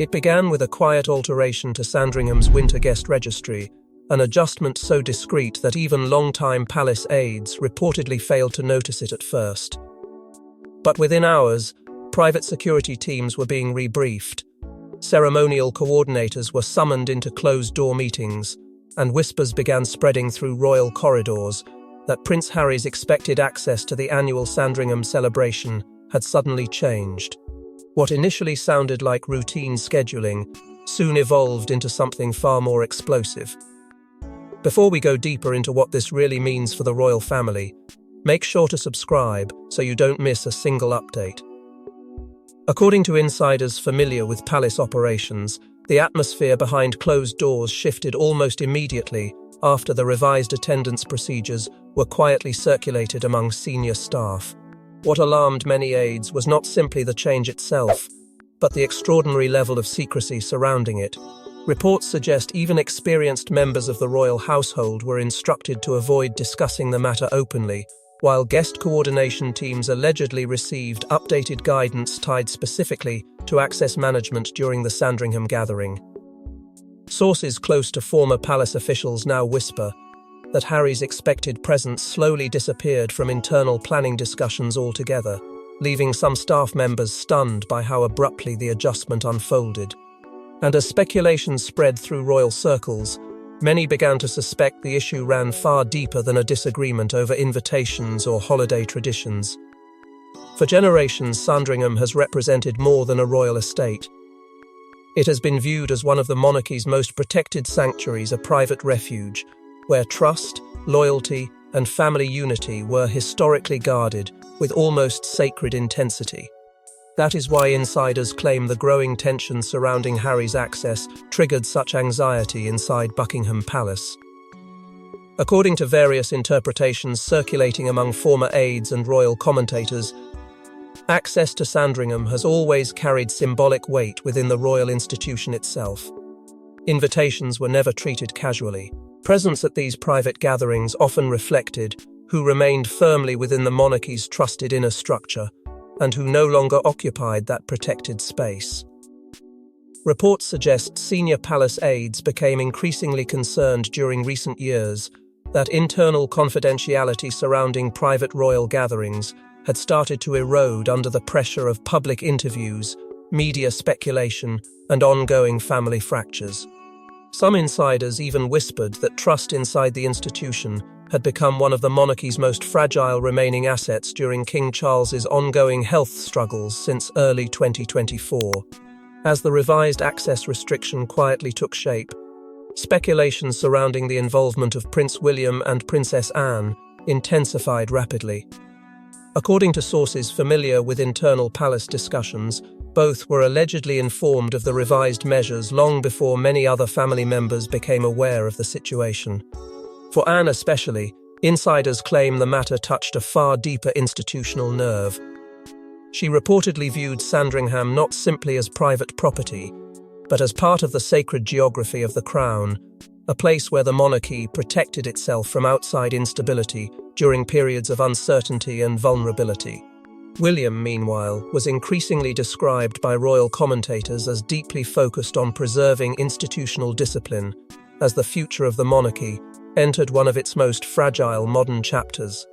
It began with a quiet alteration to Sandringham's winter guest registry, an adjustment so discreet that even longtime palace aides reportedly failed to notice it at first. But within hours, private security teams were being rebriefed, ceremonial coordinators were summoned into closed-door meetings, and whispers began spreading through royal corridors that Prince Harry's expected access to the annual Sandringham celebration had suddenly changed. What initially sounded like routine scheduling soon evolved into something far more explosive. Before we go deeper into what this really means for the royal family, make sure to subscribe so you don't miss a single update. According to insiders familiar with palace operations, the atmosphere behind closed doors shifted almost immediately after the revised attendance procedures were quietly circulated among senior staff. What alarmed many aides was not simply the change itself, but the extraordinary level of secrecy surrounding it. Reports suggest even experienced members of the royal household were instructed to avoid discussing the matter openly, while guest coordination teams allegedly received updated guidance tied specifically to access management during the Sandringham gathering. Sources close to former palace officials now whisper that Harry's expected presence slowly disappeared from internal planning discussions altogether, leaving some staff members stunned by how abruptly the adjustment unfolded. And as speculation spread through royal circles, many began to suspect the issue ran far deeper than a disagreement over invitations or holiday traditions. For generations, Sandringham has represented more than a royal estate. It has been viewed as one of the monarchy's most protected sanctuaries, a private refuge, where trust, loyalty, and family unity were historically guarded with almost sacred intensity. That is why insiders claim the growing tension surrounding Harry's access triggered such anxiety inside Buckingham Palace. According to various interpretations circulating among former aides and royal commentators, access to Sandringham has always carried symbolic weight within the royal institution itself. Invitations were never treated casually. Presence at these private gatherings often reflected who remained firmly within the monarchy's trusted inner structure and who no longer occupied that protected space. Reports suggest senior palace aides became increasingly concerned during recent years that internal confidentiality surrounding private royal gatherings had started to erode under the pressure of public interviews, media speculation, and ongoing family fractures. Some insiders even whispered that trust inside the institution had become one of the monarchy's most fragile remaining assets during King Charles's ongoing health struggles since early 2024. As the revised access restriction quietly took shape, speculation surrounding the involvement of Prince William and Princess Anne intensified rapidly. According to sources familiar with internal palace discussions, both were allegedly informed of the revised measures long before many other family members became aware of the situation. For Anne especially, insiders claim the matter touched a far deeper institutional nerve. She reportedly viewed Sandringham not simply as private property, but as part of the sacred geography of the crown, a place where the monarchy protected itself from outside instability during periods of uncertainty and vulnerability. William, meanwhile, was increasingly described by royal commentators as deeply focused on preserving institutional discipline as the future of the monarchy entered one of its most fragile modern chapters.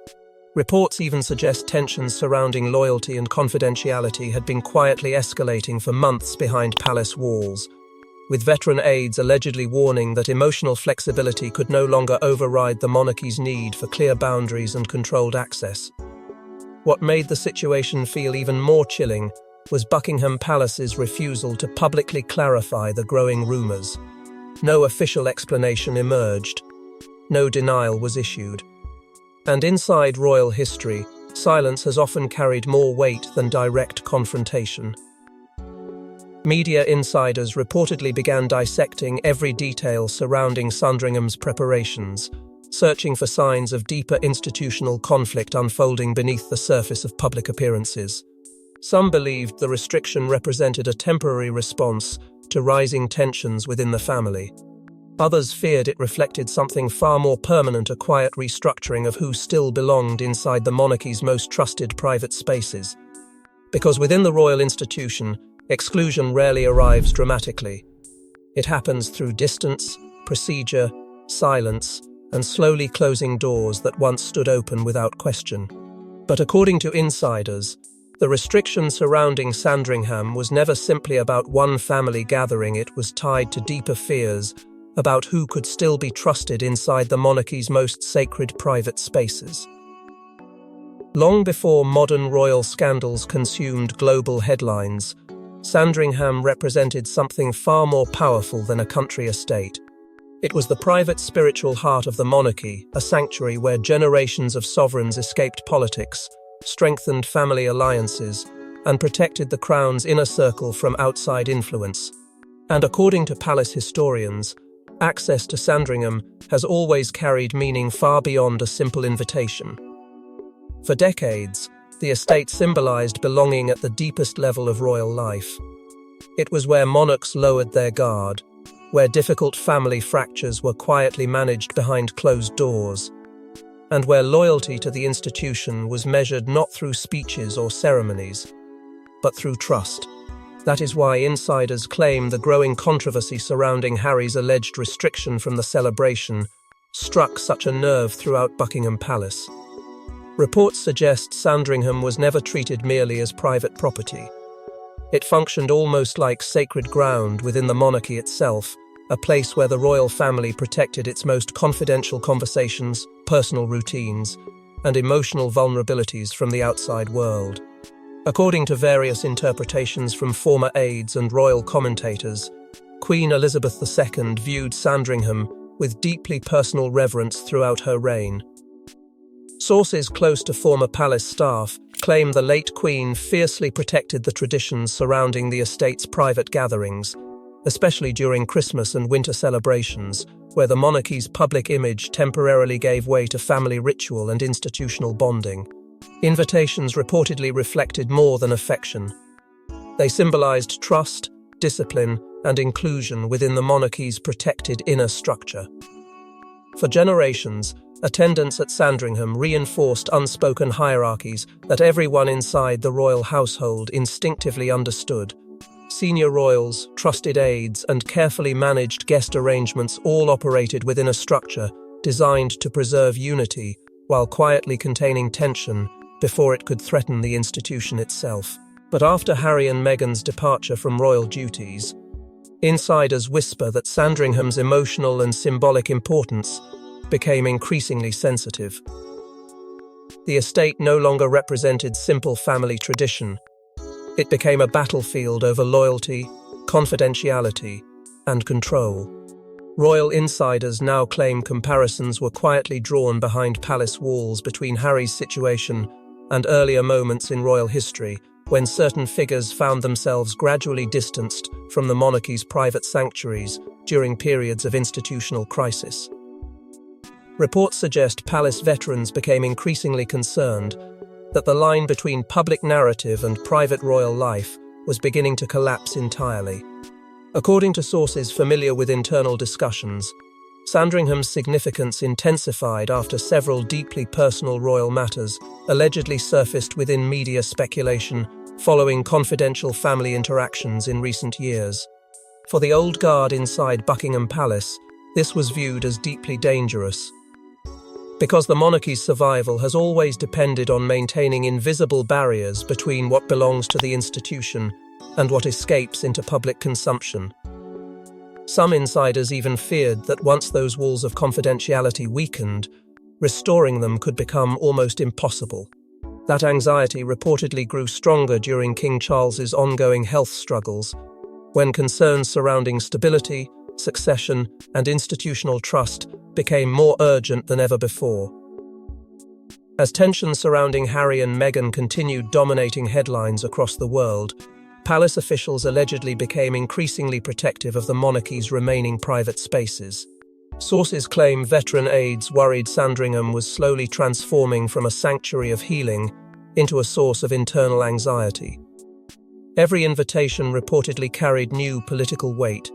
Reports even suggest tensions surrounding loyalty and confidentiality had been quietly escalating for months behind palace walls, with veteran aides allegedly warning that emotional flexibility could no longer override the monarchy's need for clear boundaries and controlled access. What made the situation feel even more chilling was Buckingham Palace's refusal to publicly clarify the growing rumours. No official explanation emerged. No denial was issued. And inside royal history, silence has often carried more weight than direct confrontation. Media insiders reportedly began dissecting every detail surrounding Sandringham's preparations, searching for signs of deeper institutional conflict unfolding beneath the surface of public appearances. Some believed the restriction represented a temporary response to rising tensions within the family. Others feared it reflected something far more permanent, a quiet restructuring of who still belonged inside the monarchy's most trusted private spaces. Because within the royal institution, Exclusion rarely arrives dramatically. It happens through distance, procedure, silence, and slowly closing doors that once stood open without question. But according to insiders, the restriction surrounding Sandringham was never simply about one family gathering. It was tied to deeper fears about who could still be trusted inside the monarchy's most sacred private spaces. Long before modern royal scandals consumed global headlines, Sandringham represented something far more powerful than a country estate. It was the private spiritual heart of the monarchy, a sanctuary where generations of sovereigns escaped politics, strengthened family alliances, and protected the crown's inner circle from outside influence. And according to palace historians, access to Sandringham has always carried meaning far beyond a simple invitation. For decades, the estate symbolized belonging at the deepest level of royal life. It was where monarchs lowered their guard, where difficult family fractures were quietly managed behind closed doors, and where loyalty to the institution was measured not through speeches or ceremonies, but through trust. That is why insiders claim the growing controversy surrounding Harry's alleged restriction from the celebration struck such a nerve throughout Buckingham Palace. Reports suggest Sandringham was never treated merely as private property. It functioned almost like sacred ground within the monarchy itself, a place where the royal family protected its most confidential conversations, personal routines, and emotional vulnerabilities from the outside world. According to various interpretations from former aides and royal commentators, Queen Elizabeth II viewed Sandringham with deeply personal reverence throughout her reign. Sources close to former palace staff claim the late Queen fiercely protected the traditions surrounding the estate's private gatherings, especially during Christmas and winter celebrations, where the monarchy's public image temporarily gave way to family ritual and institutional bonding. Invitations reportedly reflected more than affection. They symbolized trust, discipline, and inclusion within the monarchy's protected inner structure. For generations, attendance at Sandringham reinforced unspoken hierarchies that everyone inside the royal household instinctively understood. Senior royals, trusted aides, and carefully managed guest arrangements all operated within a structure designed to preserve unity while quietly containing tension before it could threaten the institution itself. But after Harry and Meghan's departure from royal duties, insiders whisper that Sandringham's emotional and symbolic importance became increasingly sensitive. The estate no longer represented simple family tradition. It became a battlefield over loyalty, confidentiality, and control. Royal insiders now claim comparisons were quietly drawn behind palace walls between Harry's situation and earlier moments in royal history, when certain figures found themselves gradually distanced from the monarchy's private sanctuaries during periods of institutional crisis. Reports suggest palace veterans became increasingly concerned that the line between public narrative and private royal life was beginning to collapse entirely. According to sources familiar with internal discussions, Sandringham's significance intensified after several deeply personal royal matters allegedly surfaced within media speculation following confidential family interactions in recent years. For the old guard inside Buckingham Palace, this was viewed as deeply dangerous, because the monarchy's survival has always depended on maintaining invisible barriers between what belongs to the institution and what escapes into public consumption. Some insiders even feared that once those walls of confidentiality weakened, restoring them could become almost impossible. That anxiety reportedly grew stronger during King Charles's ongoing health struggles, when concerns surrounding stability, succession, and institutional trust became more urgent than ever before. As tensions surrounding Harry and Meghan continued dominating headlines across the world, palace officials allegedly became increasingly protective of the monarchy's remaining private spaces. Sources claim veteran aides worried Sandringham was slowly transforming from a sanctuary of healing into a source of internal anxiety. Every invitation reportedly carried new political weight.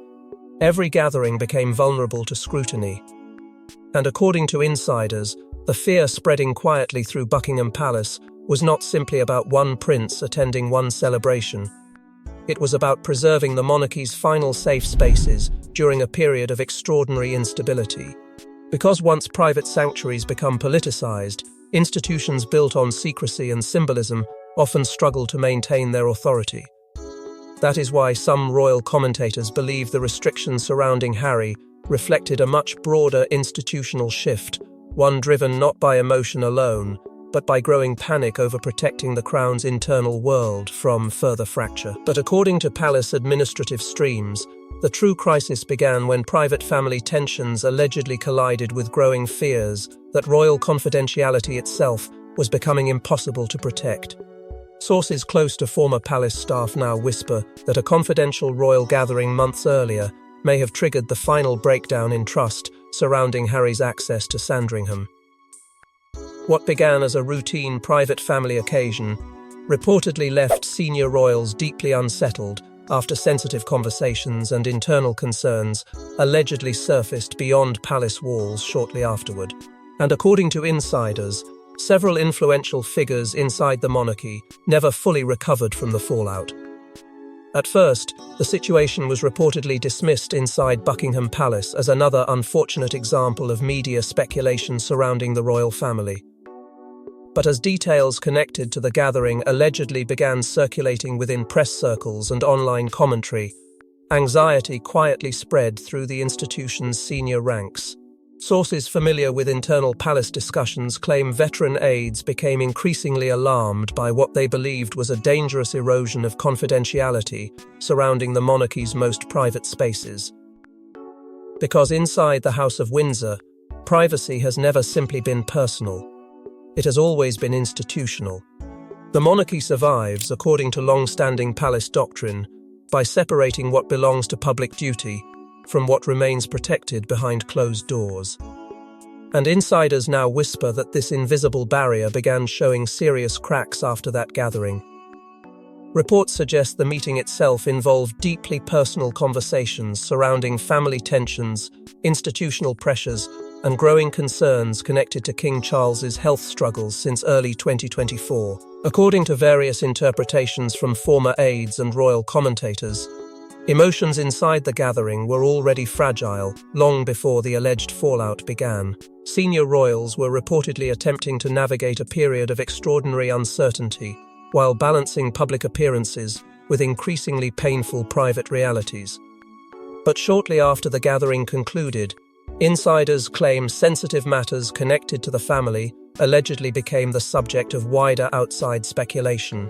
Every gathering became vulnerable to scrutiny. And according to insiders, the fear spreading quietly through Buckingham Palace was not simply about one prince attending one celebration. It was about preserving the monarchy's final safe spaces during a period of extraordinary instability. Because once private sanctuaries become politicized, institutions built on secrecy and symbolism often struggle to maintain their authority. That is why some royal commentators believe the restrictions surrounding Harry reflected a much broader institutional shift, one driven not by emotion alone, but by growing panic over protecting the crown's internal world from further fracture. But according to palace administrative streams, the true crisis began when private family tensions allegedly collided with growing fears that royal confidentiality itself was becoming impossible to protect. Sources close to former palace staff now whisper that a confidential royal gathering months earlier may have triggered the final breakdown in trust surrounding Harry's access to Sandringham. What began as a routine private family occasion reportedly left senior royals deeply unsettled after sensitive conversations and internal concerns allegedly surfaced beyond palace walls shortly afterward. And according to insiders, several influential figures inside the monarchy never fully recovered from the fallout. At first, the situation was reportedly dismissed inside Buckingham Palace as another unfortunate example of media speculation surrounding the royal family. But as details connected to the gathering allegedly began circulating within press circles and online commentary, anxiety quietly spread through the institution's senior ranks. Sources familiar with internal palace discussions claim veteran aides became increasingly alarmed by what they believed was a dangerous erosion of confidentiality surrounding the monarchy's most private spaces. Because inside the House of Windsor, privacy has never simply been personal. It has always been institutional. The monarchy survives, according to long-standing palace doctrine, by separating what belongs to public duty from what remains protected behind closed doors. And insiders now whisper that this invisible barrier began showing serious cracks after that gathering. Reports suggest the meeting itself involved deeply personal conversations surrounding family tensions, institutional pressures, and growing concerns connected to King Charles's health struggles since early 2024. According to various interpretations from former aides and royal commentators, emotions inside the gathering were already fragile long before the alleged fallout began. Senior royals were reportedly attempting to navigate a period of extraordinary uncertainty while balancing public appearances with increasingly painful private realities. But shortly after the gathering concluded, insiders claim sensitive matters connected to the family allegedly became the subject of wider outside speculation,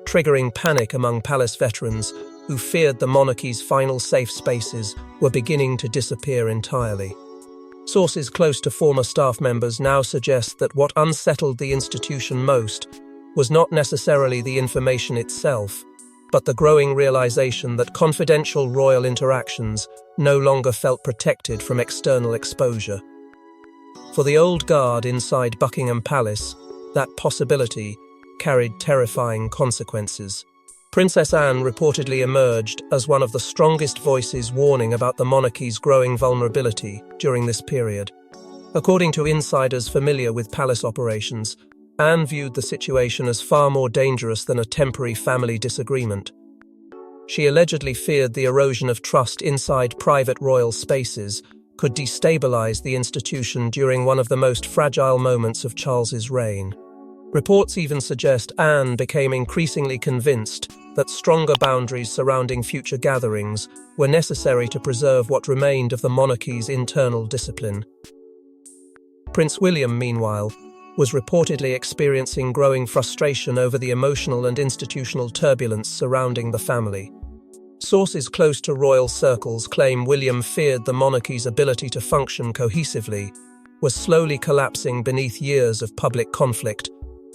triggering panic among palace veterans who feared the monarchy's final safe spaces were beginning to disappear entirely. Sources close to former staff members now suggest that what unsettled the institution most was not necessarily the information itself, but the growing realization that confidential royal interactions no longer felt protected from external exposure. For the old guard inside Buckingham Palace, that possibility carried terrifying consequences. Princess Anne reportedly emerged as one of the strongest voices warning about the monarchy's growing vulnerability during this period. According to insiders familiar with palace operations, Anne viewed the situation as far more dangerous than a temporary family disagreement. She allegedly feared the erosion of trust inside private royal spaces could destabilize the institution during one of the most fragile moments of Charles's reign. Reports even suggest Anne became increasingly convinced that stronger boundaries surrounding future gatherings were necessary to preserve what remained of the monarchy's internal discipline. Prince William, meanwhile, was reportedly experiencing growing frustration over the emotional and institutional turbulence surrounding the family. Sources close to royal circles claim William feared the monarchy's ability to function cohesively was slowly collapsing beneath years of public conflict,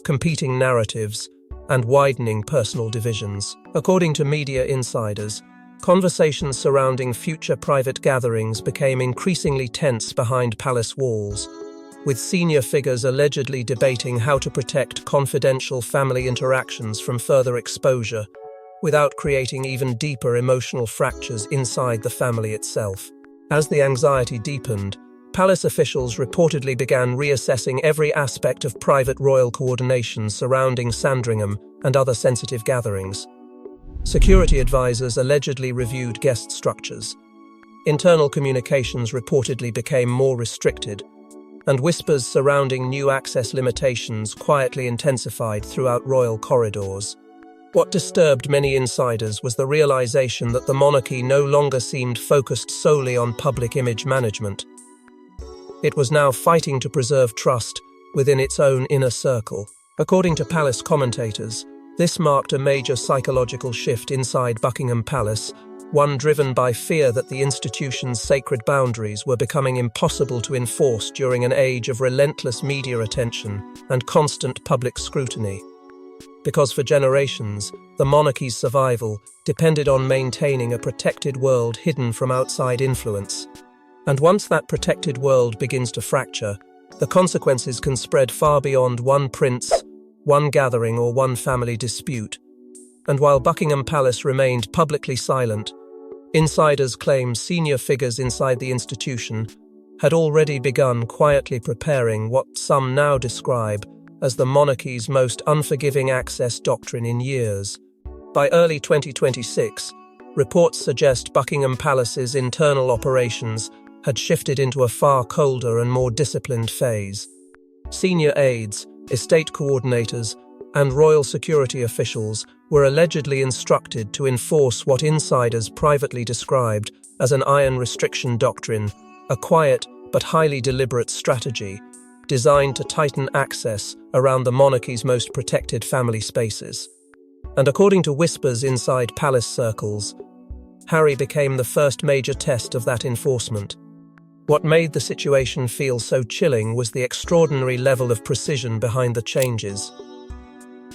competing narratives, and widening personal divisions. According to media insiders, conversations surrounding future private gatherings became increasingly tense behind palace walls, with senior figures allegedly debating how to protect confidential family interactions from further exposure, without creating even deeper emotional fractures inside the family itself. As the anxiety deepened, palace officials reportedly began reassessing every aspect of private royal coordination surrounding Sandringham and other sensitive gatherings. Security advisors allegedly reviewed guest structures. Internal communications reportedly became more restricted, and whispers surrounding new access limitations quietly intensified throughout royal corridors. What disturbed many insiders was the realization that the monarchy no longer seemed focused solely on public image management. It was now fighting to preserve trust within its own inner circle. According to palace commentators, this marked a major psychological shift inside Buckingham Palace, one driven by fear that the institution's sacred boundaries were becoming impossible to enforce during an age of relentless media attention and constant public scrutiny. Because for generations, the monarchy's survival depended on maintaining a protected world hidden from outside influence. And once that protected world begins to fracture, the consequences can spread far beyond one prince, one gathering, or one family dispute. And while Buckingham Palace remained publicly silent, insiders claim senior figures inside the institution had already begun quietly preparing what some now describe as the monarchy's most unforgiving access doctrine in years. By early 2026, reports suggest Buckingham Palace's internal operations had shifted into a far colder and more disciplined phase. Senior aides, estate coordinators, and royal security officials were allegedly instructed to enforce what insiders privately described as an iron restriction doctrine, a quiet but highly deliberate strategy designed to tighten access around the monarchy's most protected family spaces. And according to whispers inside palace circles, Harry became the first major test of that enforcement. What made the situation feel so chilling was the extraordinary level of precision behind the changes.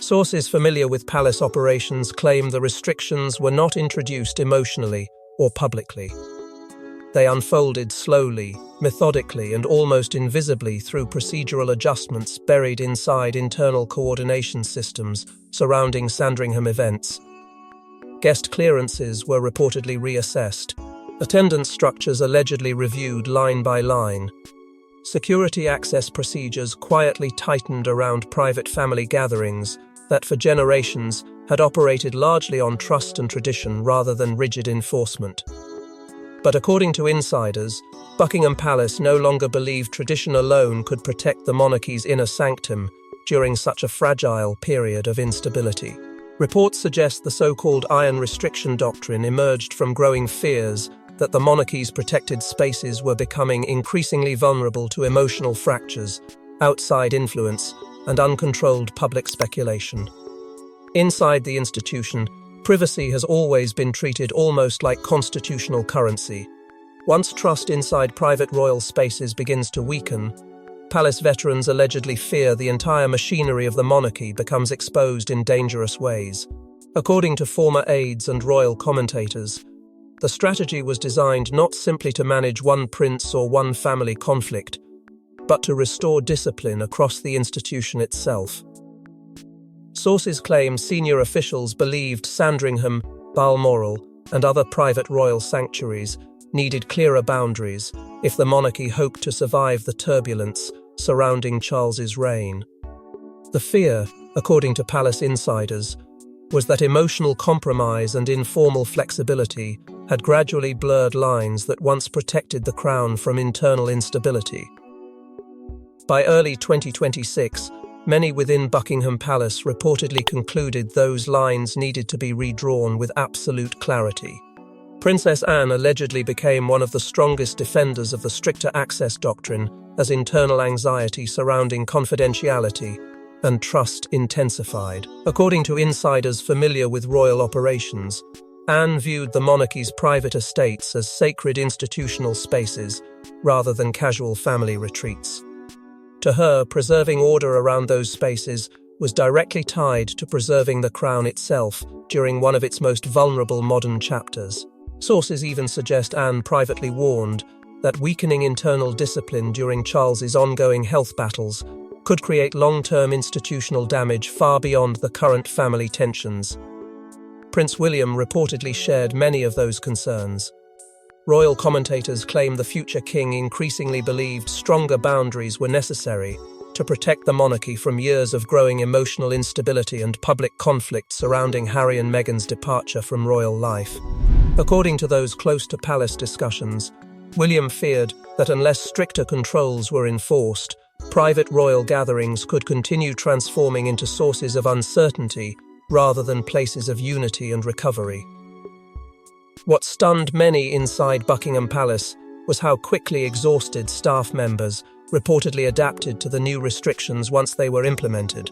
Sources familiar with palace operations claim the restrictions were not introduced emotionally or publicly. They unfolded slowly, methodically, and almost invisibly through procedural adjustments buried inside internal coordination systems surrounding Sandringham events. Guest clearances were reportedly reassessed, attendance structures allegedly reviewed line by line. Security access procedures quietly tightened around private family gatherings that for generations had operated largely on trust and tradition rather than rigid enforcement. But according to insiders, Buckingham Palace no longer believed tradition alone could protect the monarchy's inner sanctum during such a fragile period of instability. Reports suggest the so-called iron restriction doctrine emerged from growing fears that the monarchy's protected spaces were becoming increasingly vulnerable to emotional fractures, outside influence, and uncontrolled public speculation. Inside the institution, privacy has always been treated almost like constitutional currency. Once trust inside private royal spaces begins to weaken, palace veterans allegedly fear the entire machinery of the monarchy becomes exposed in dangerous ways. According to former aides and royal commentators, the strategy was designed not simply to manage one prince or one family conflict, but to restore discipline across the institution itself. Sources claim senior officials believed Sandringham, Balmoral, and other private royal sanctuaries needed clearer boundaries if the monarchy hoped to survive the turbulence surrounding Charles's reign. The fear, according to palace insiders, was that emotional compromise and informal flexibility had gradually blurred lines that once protected the crown from internal instability. By early 2026, many within Buckingham Palace reportedly concluded those lines needed to be redrawn with absolute clarity. Princess Anne allegedly became one of the strongest defenders of the stricter access doctrine as internal anxiety surrounding confidentiality and trust intensified. According to insiders familiar with royal operations, Anne viewed the monarchy's private estates as sacred institutional spaces rather than casual family retreats. To her, preserving order around those spaces was directly tied to preserving the crown itself during one of its most vulnerable modern chapters. Sources even suggest Anne privately warned that weakening internal discipline during Charles's ongoing health battles could create long-term institutional damage far beyond the current family tensions. Prince William reportedly shared many of those concerns. Royal commentators claim the future king increasingly believed stronger boundaries were necessary to protect the monarchy from years of growing emotional instability and public conflict surrounding Harry and Meghan's departure from royal life. According to those close to palace discussions, William feared that unless stricter controls were enforced, private royal gatherings could continue transforming into sources of uncertainty rather than places of unity and recovery. What stunned many inside Buckingham Palace was how quickly exhausted staff members reportedly adapted to the new restrictions once they were implemented.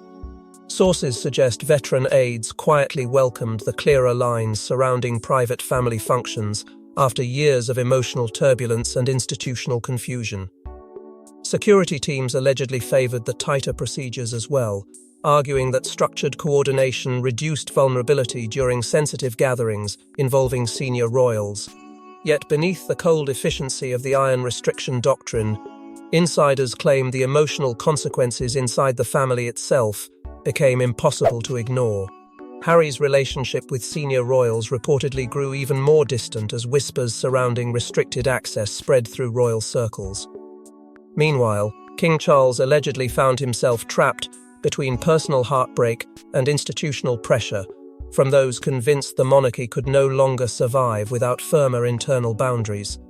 Sources suggest veteran aides quietly welcomed the clearer lines surrounding private family functions after years of emotional turbulence and institutional confusion. Security teams allegedly favored the tighter procedures as well, arguing that structured coordination reduced vulnerability during sensitive gatherings involving senior royals. Yet beneath the cold efficiency of the iron restriction doctrine, insiders claim the emotional consequences inside the family itself became impossible to ignore. Harry's relationship with senior royals reportedly grew even more distant as whispers surrounding restricted access spread through royal circles. Meanwhile, King Charles allegedly found himself trapped between personal heartbreak and institutional pressure from those convinced the monarchy could no longer survive without firmer internal boundaries.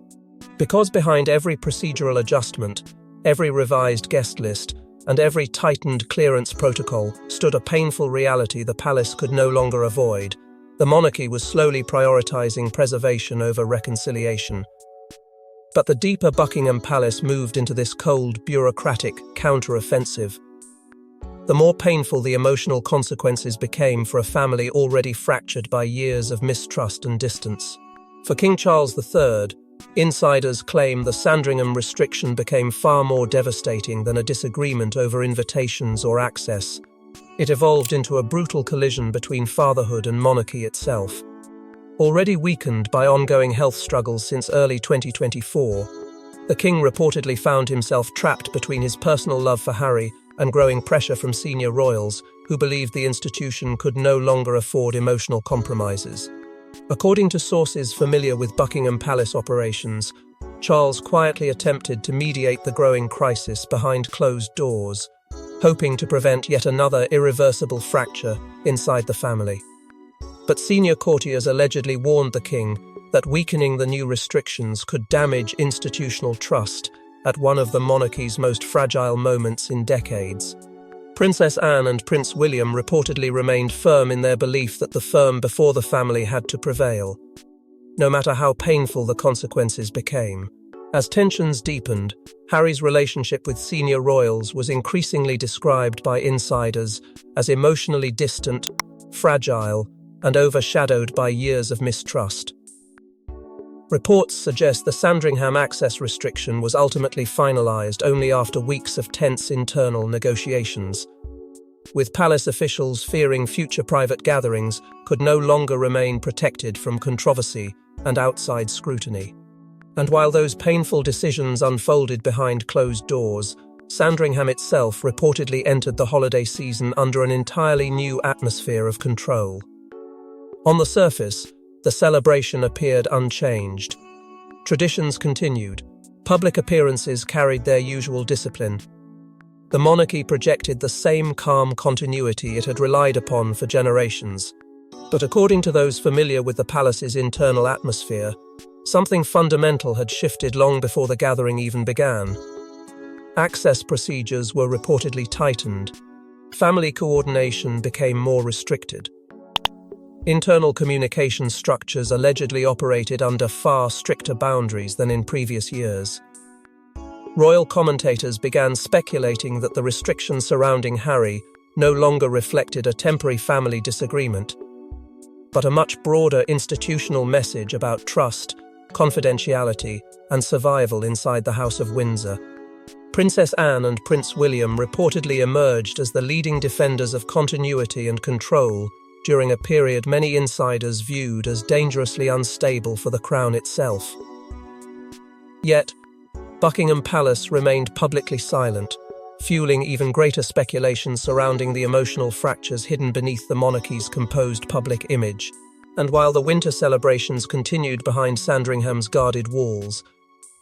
Because behind every procedural adjustment, every revised guest list, and every tightened clearance protocol stood a painful reality the palace could no longer avoid. The monarchy was slowly prioritizing preservation over reconciliation. But the deeper Buckingham Palace moved into this cold, bureaucratic counter-offensive, the more painful the emotional consequences became for a family already fractured by years of mistrust and distance. For King Charles III, insiders claim the Sandringham restriction became far more devastating than a disagreement over invitations or access. It evolved into a brutal collision between fatherhood and monarchy itself. Already weakened by ongoing health struggles since early 2024, the king reportedly found himself trapped between his personal love for Harry and growing pressure from senior royals who believed the institution could no longer afford emotional compromises. According to sources familiar with Buckingham Palace operations, Charles quietly attempted to mediate the growing crisis behind closed doors, hoping to prevent yet another irreversible fracture inside the family. But senior courtiers allegedly warned the king that weakening the new restrictions could damage institutional trust at one of the monarchy's most fragile moments in decades. Princess Anne and Prince William reportedly remained firm in their belief that the firm before the family had to prevail, no matter how painful the consequences became. As tensions deepened, Harry's relationship with senior royals was increasingly described by insiders as emotionally distant, fragile, and overshadowed by years of mistrust. Reports suggest the Sandringham access restriction was ultimately finalized only after weeks of tense internal negotiations, with palace officials fearing future private gatherings could no longer remain protected from controversy and outside scrutiny. And while those painful decisions unfolded behind closed doors, Sandringham itself reportedly entered the holiday season under an entirely new atmosphere of control. On the surface, the celebration appeared unchanged. Traditions continued. Public appearances carried their usual discipline. The monarchy projected the same calm continuity it had relied upon for generations. But according to those familiar with the palace's internal atmosphere, something fundamental had shifted long before the gathering even began. Access procedures were reportedly tightened. Family coordination became more restricted. Internal communication structures allegedly operated under far stricter boundaries than in previous years. Royal commentators began speculating that the restrictions surrounding Harry no longer reflected a temporary family disagreement, but a much broader institutional message about trust, confidentiality, and survival inside the House of Windsor. Princess Anne and Prince William reportedly emerged as the leading defenders of continuity and control during a period many insiders viewed as dangerously unstable for the crown itself. Yet, Buckingham Palace remained publicly silent, fueling even greater speculation surrounding the emotional fractures hidden beneath the monarchy's composed public image. And while the winter celebrations continued behind Sandringham's guarded walls,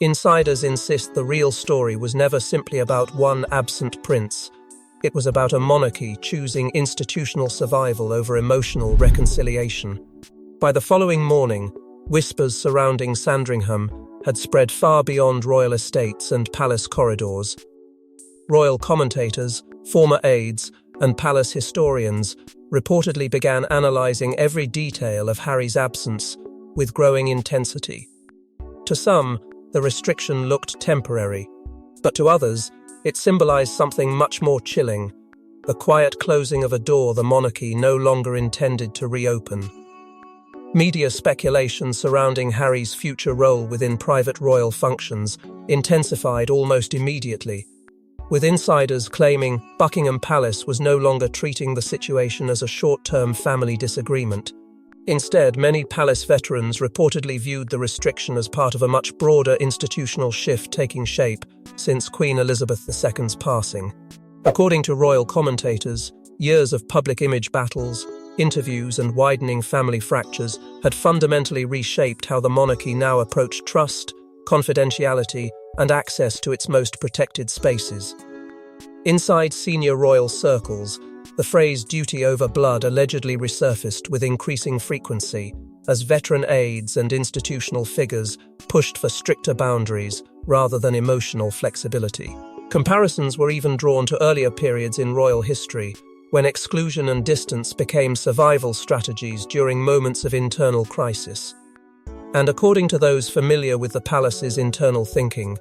Insiders insist the real story was never simply about one absent prince. It was about a monarchy choosing institutional survival over emotional reconciliation. By the following morning, whispers surrounding Sandringham had spread far beyond royal estates and palace corridors. Royal commentators, former aides, and palace historians reportedly began analysing every detail of Harry's absence with growing intensity. To some, the restriction looked temporary, but to others, it symbolised something much more chilling: the quiet closing of a door the monarchy no longer intended to reopen. Media speculation surrounding Harry's future role within private royal functions intensified almost immediately, with insiders claiming Buckingham Palace was no longer treating the situation as a short-term family disagreement. Instead, many palace veterans reportedly viewed the restriction as part of a much broader institutional shift taking shape since Queen Elizabeth II's passing. According to royal commentators, years of public image battles, interviews, and widening family fractures had fundamentally reshaped how the monarchy now approached trust, confidentiality, and access to its most protected spaces. Inside senior royal circles, the phrase "duty over blood" allegedly resurfaced with increasing frequency as veteran aides and institutional figures pushed for stricter boundaries rather than emotional flexibility. Comparisons were even drawn to earlier periods in royal history, when exclusion and distance became survival strategies during moments of internal crisis. And according to those familiar with the palace's internal thinking,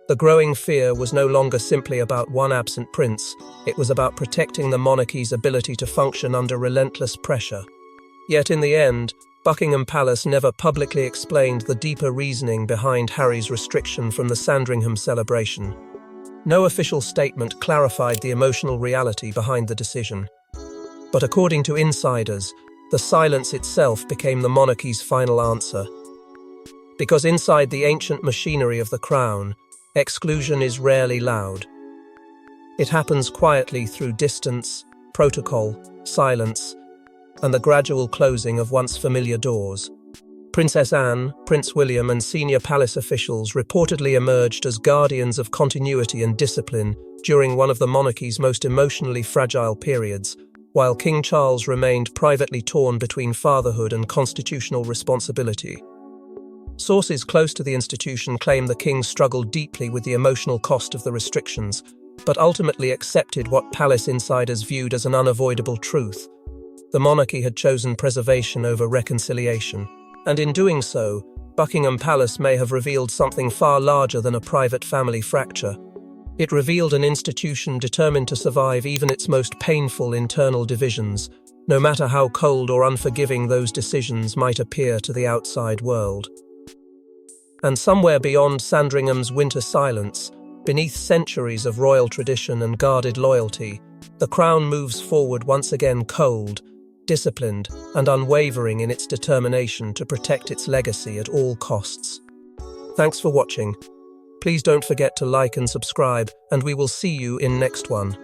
the growing fear was no longer simply about one absent prince, it was about protecting the monarchy's ability to function under relentless pressure. Yet in the end, Buckingham Palace never publicly explained the deeper reasoning behind Harry's restriction from the Sandringham celebration. No official statement clarified the emotional reality behind the decision. But according to insiders, the silence itself became the monarchy's final answer. Because inside the ancient machinery of the crown, exclusion is rarely loud. It happens quietly through distance, protocol, silence, and the gradual closing of once familiar doors. Princess Anne, Prince William, and senior palace officials reportedly emerged as guardians of continuity and discipline during one of the monarchy's most emotionally fragile periods, while King Charles remained privately torn between fatherhood and constitutional responsibility. Sources close to the institution claim the king struggled deeply with the emotional cost of the restrictions, but ultimately accepted what palace insiders viewed as an unavoidable truth. The monarchy had chosen preservation over reconciliation, and in doing so, Buckingham Palace may have revealed something far larger than a private family fracture. It revealed an institution determined to survive even its most painful internal divisions, no matter how cold or unforgiving those decisions might appear to the outside world. And somewhere beyond Sandringham's winter silence, beneath centuries of royal tradition and guarded loyalty, the crown moves forward once again cold, disciplined, and unwavering in its determination to protect its legacy at all costs. Thanks for watching. Please don't forget to like and subscribe, and we will see you in next one.